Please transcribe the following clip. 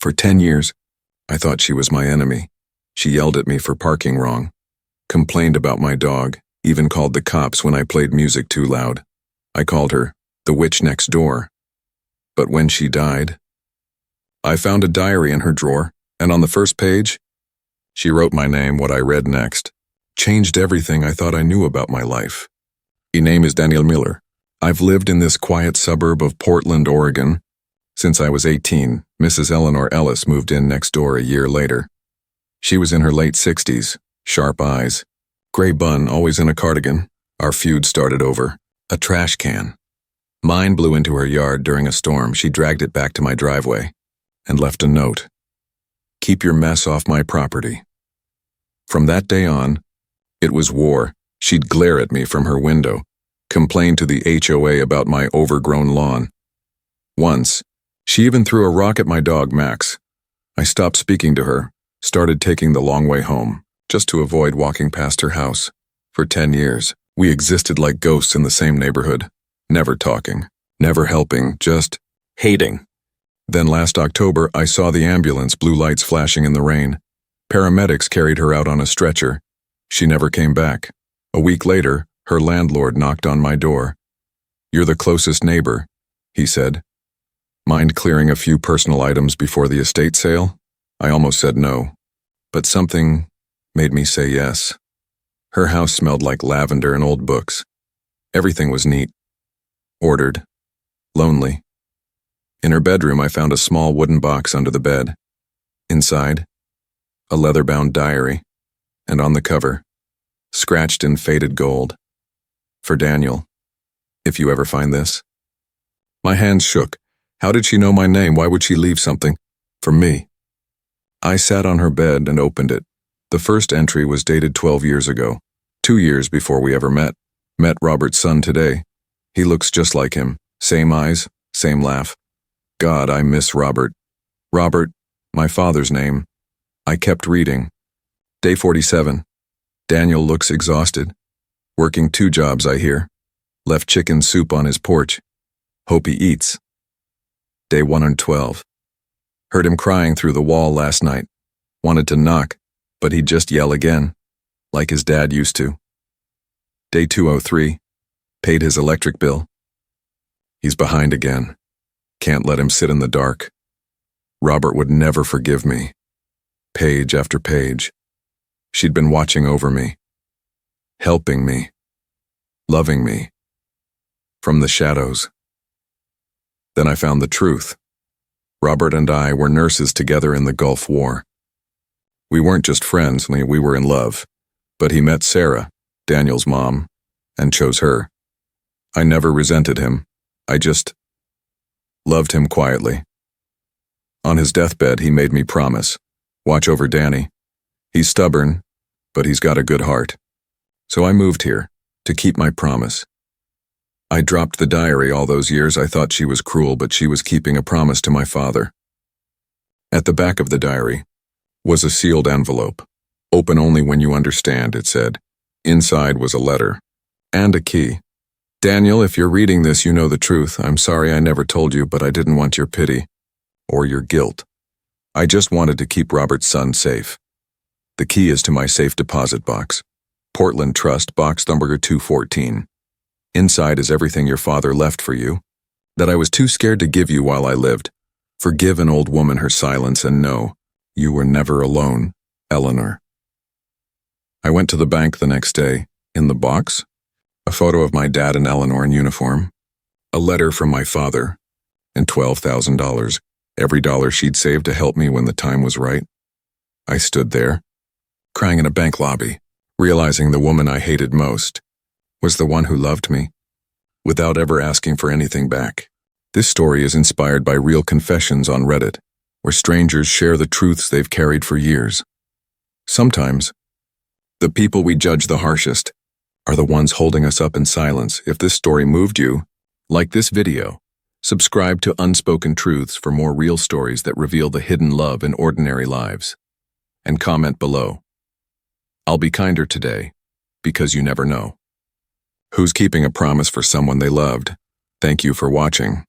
For 10 years, I thought she was my enemy. She yelled at me for parking wrong, complained about my dog, even called the cops when I played music too loud. I called her the witch next door. But when she died, I found a diary in her drawer, and on the first page, she wrote my name. What I read next changed everything I thought I knew about my life. Her name is Daniel Miller. I've lived in this quiet suburb of Portland, Oregon, since I was 18. Mrs. Eleanor Ellis moved in next door a year later. She was in her late 60s, sharp eyes, gray bun, always in a cardigan. Our feud started over a trash can. Mine blew into her yard during a storm. She dragged it back to my driveway and left a note. "Keep your mess off my property." From that day on, it was war. She'd glare at me from her window, complain to the HOA about my overgrown lawn. Once, she even threw a rock at my dog, Max. I stopped speaking to her, started taking the long way home, just to avoid walking past her house. For 10 years, we existed like ghosts in the same neighborhood, never talking, never helping, just hating. Then last October, I saw the ambulance, blue lights flashing in the rain. Paramedics carried her out on a stretcher. She never came back. A week later, her landlord knocked on my door. "You're the closest neighbor," he said. "Mind clearing a few personal items before the estate sale?" I almost said no, but something made me say yes. Her house smelled like lavender and old books. Everything was neat, ordered, lonely. In her bedroom, I found a small wooden box under the bed. Inside, a leather-bound diary, and on the cover, scratched in faded gold, "For Daniel, if you ever find this." My hands shook. How did she know my name? Why would she leave something for me? I sat on her bed and opened it. The first entry was dated 12 years ago, 2 years before we ever met. Met Robert's son today. He looks just like him. Same eyes, same laugh. God, I miss Robert. Robert, my father's name. I kept reading. Day 47. Daniel looks exhausted. Working 2 jobs, I hear. Left chicken soup on his porch. Hope he eats. Day 112. Heard him crying through the wall last night. Wanted to knock, but he'd just yell again, like his dad used to. Day 203. Paid his electric bill. He's behind again. Can't let him sit in the dark. Robert would never forgive me. Page after page. She'd been watching over me, helping me, loving me, from the shadows. Then I found the truth. Robert and I were nurses together in the Gulf War. We weren't just friends, we were in love. But he met Sarah, Daniel's mom, and chose her. I never resented him. I just loved him quietly. On his deathbed, he made me promise, watch over Danny. He's stubborn, but he's got a good heart. So I moved here to keep my promise. I dropped the diary all those years. I thought she was cruel, but she was keeping a promise to my father. At the back of the diary was a sealed envelope. "Open only when you understand," it said. Inside was a letter and a key. "Daniel, if you're reading this, you know the truth. I'm sorry I never told you, but I didn't want your pity or your guilt. I just wanted to keep Robert's son safe. The key is to my safe deposit box, Portland Trust, box number 214. Inside is everything your father left for you, that I was too scared to give you while I lived. Forgive an old woman her silence and know you were never alone, Eleanor." I went to the bank the next day. In the box, a photo of my dad and Eleanor in uniform, a letter from my father, and $12,000, every dollar she'd saved to help me when the time was right. I stood there, crying in a bank lobby, realizing the woman I hated most was the one who loved me, without ever asking for anything back. This story is inspired by real confessions on Reddit, where strangers share the truths they've carried for years. Sometimes, the people we judge the harshest are the ones holding us up in silence. If this story moved you, like this video, subscribe to Unspoken Truths for more real stories that reveal the hidden love in ordinary lives. And comment below. I'll be kinder today, because you never know who's keeping a promise for someone they loved. Thank you for watching.